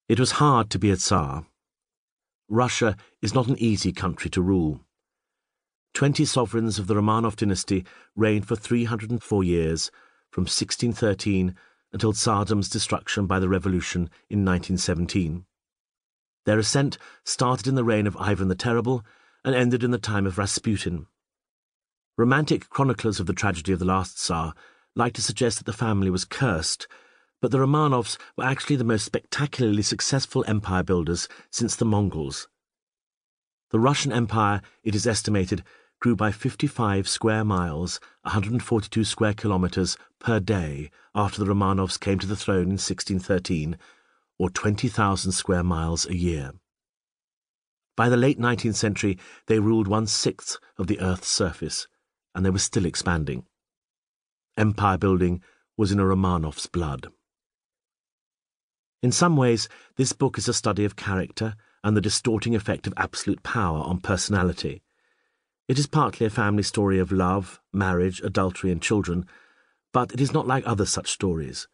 It was hard to be a Tsar. Russia is not an easy country to rule. 20 sovereigns of the Romanov dynasty reigned for 304 years, from 1613 until Tsardom's destruction by the revolution in 1917. Their ascent started in the reign of Ivan the Terrible and ended in the time of Rasputin. Romantic chroniclers of the tragedy of the last Tsar like to suggest that the family was cursed, but the Romanovs were actually the most spectacularly successful empire builders since the Mongols. The Russian Empire, it is estimated, grew by 55 square miles, 142 square kilometers per day after the Romanovs came to the throne in 1613, or 20,000 square miles a year. By the late 19th century, they ruled 1/6 of the Earth's surface, and they were still expanding. Empire building was in a Romanov's blood. In some ways, this book is a study of character and the distorting effect of absolute power on personality. It is partly a family story of love, marriage, adultery, and children, but it is not like other such stories.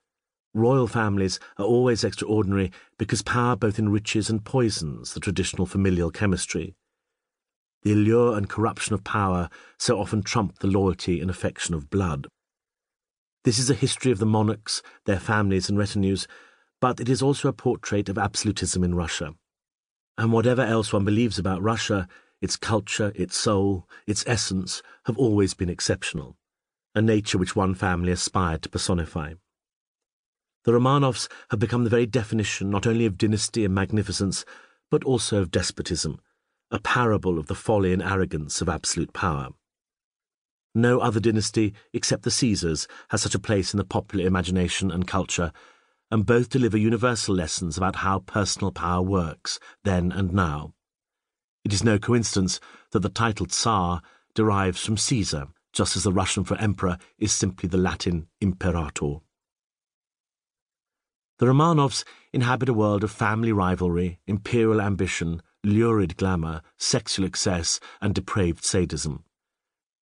Royal families are always extraordinary because power both enriches and poisons the traditional familial chemistry. The allure and corruption of power so often trump the loyalty and affection of blood. This is a history of the monarchs, their families and retinues, but it is also a portrait of absolutism in Russia. And whatever else one believes about Russia, its culture, its soul, its essence have always been exceptional, a nature which one family aspired to personify. The Romanovs have become the very definition not only of dynasty and magnificence, but also of despotism, a parable of the folly and arrogance of absolute power. No other dynasty, except the Caesars, has such a place in the popular imagination and culture, and both deliver universal lessons about how personal power works, then and now. It is no coincidence that the title Tsar derives from Caesar, just as the Russian for emperor is simply the Latin imperator. The Romanovs inhabit a world of family rivalry, imperial ambition, lurid glamour, sexual excess, and depraved sadism.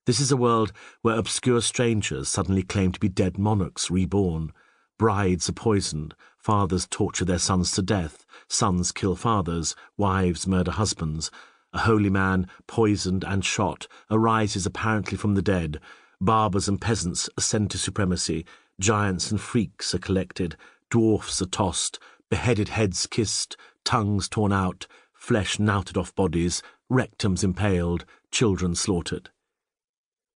This is a world where obscure strangers suddenly claim to be dead monarchs reborn. Brides are poisoned, fathers torture their sons to death, sons kill fathers, wives murder husbands. A holy man, poisoned and shot, arises apparently from the dead. Barbers and peasants ascend to supremacy. Giants and freaks are collected. Dwarfs are tossed. Beheaded heads kissed. Tongues torn out. Flesh knouted off bodies. Rectums impaled. Children slaughtered.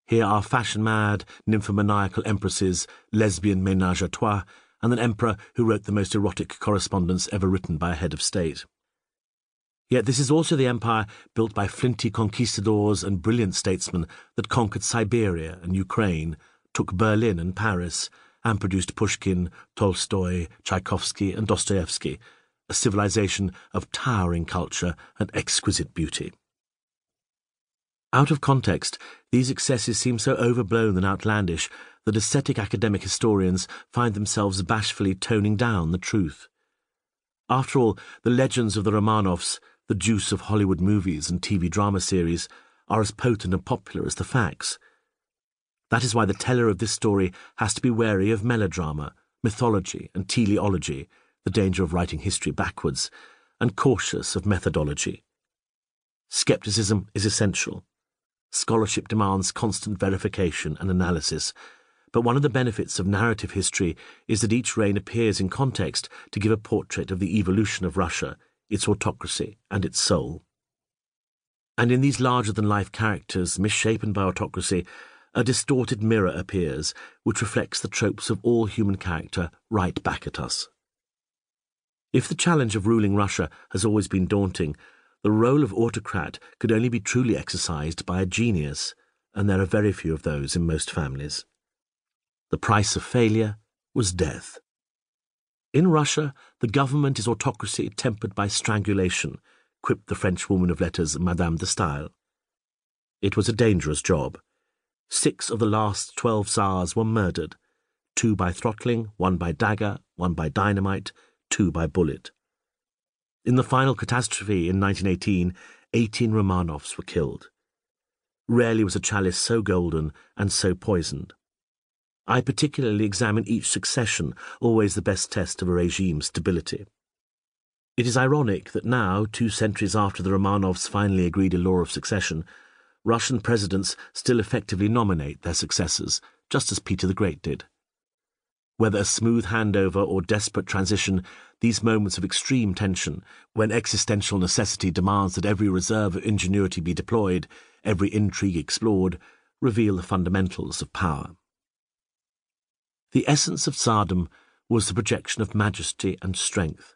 Here are fashion-mad, nymphomaniacal empresses, lesbian ménage à trois, and an emperor who wrote the most erotic correspondence ever written by a head of state. Yet this is also the empire built by flinty conquistadors and brilliant statesmen that conquered Siberia and Ukraine, took Berlin and Paris, and produced Pushkin, Tolstoy, Tchaikovsky, and Dostoevsky, a civilization of towering culture and exquisite beauty. Out of context, these excesses seem so overblown and outlandish that ascetic academic historians find themselves bashfully toning down the truth. After all, the legends of the Romanovs, the juice of Hollywood movies and TV drama series, are as potent and popular as the facts. That is why the teller of this story has to be wary of melodrama, mythology, and teleology, the danger of writing history backwards, and cautious of methodology. Skepticism is essential. Scholarship demands constant verification and analysis, but one of the benefits of narrative history is that each reign appears in context to give a portrait of the evolution of Russia, its autocracy, and its soul. And in these larger-than-life characters, misshapen by autocracy, a distorted mirror appears, which reflects the tropes of all human character right back at us. If the challenge of ruling Russia has always been daunting, the role of autocrat could only be truly exercised by a genius, and there are very few of those in most families. The price of failure was death. In Russia, the government is autocracy tempered by strangulation, quipped the French woman of letters Madame de Staël. It was a dangerous job. 6 of the last 12 tsars were murdered, 2 by throttling, 1 by dagger, 1 by dynamite, 2 by bullet. In the final catastrophe in 1918, 18 Romanovs were killed. Rarely was a chalice so golden and so poisoned. I particularly examine each succession, always the best test of a regime's stability. It is ironic that now, 2 centuries after the Romanovs finally agreed a law of succession, Russian presidents still effectively nominate their successors, just as Peter the Great did. Whether a smooth handover or desperate transition, these moments of extreme tension, when existential necessity demands that every reserve of ingenuity be deployed, every intrigue explored, reveal the fundamentals of power. The essence of tsardom was the projection of majesty and strength.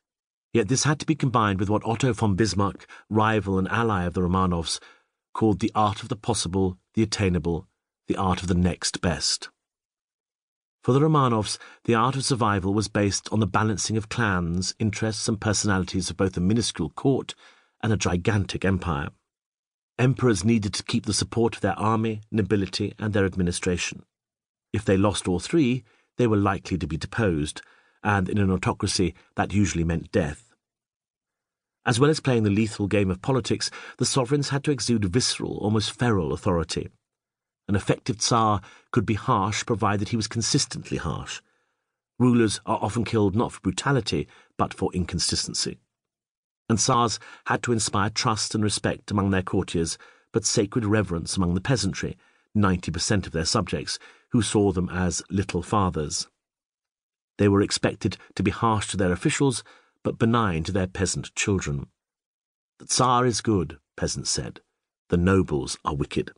Yet this had to be combined with what Otto von Bismarck, rival and ally of the Romanovs, called the art of the possible, the attainable, the art of the next best. For the Romanovs, the art of survival was based on the balancing of clans, interests and personalities of both a minuscule court and a gigantic empire. Emperors needed to keep the support of their army, nobility and their administration. If they lost all 3, they were likely to be deposed, and in an autocracy that usually meant death. As well as playing the lethal game of politics, the sovereigns had to exude visceral, almost feral authority. An effective tsar could be harsh provided he was consistently harsh. Rulers are often killed not for brutality, but for inconsistency. And tsars had to inspire trust and respect among their courtiers, but sacred reverence among the peasantry, 90% of their subjects, who saw them as little fathers. They were expected to be harsh to their officials, but benign to their peasant children. The tsar is good, peasants said. The nobles are wicked.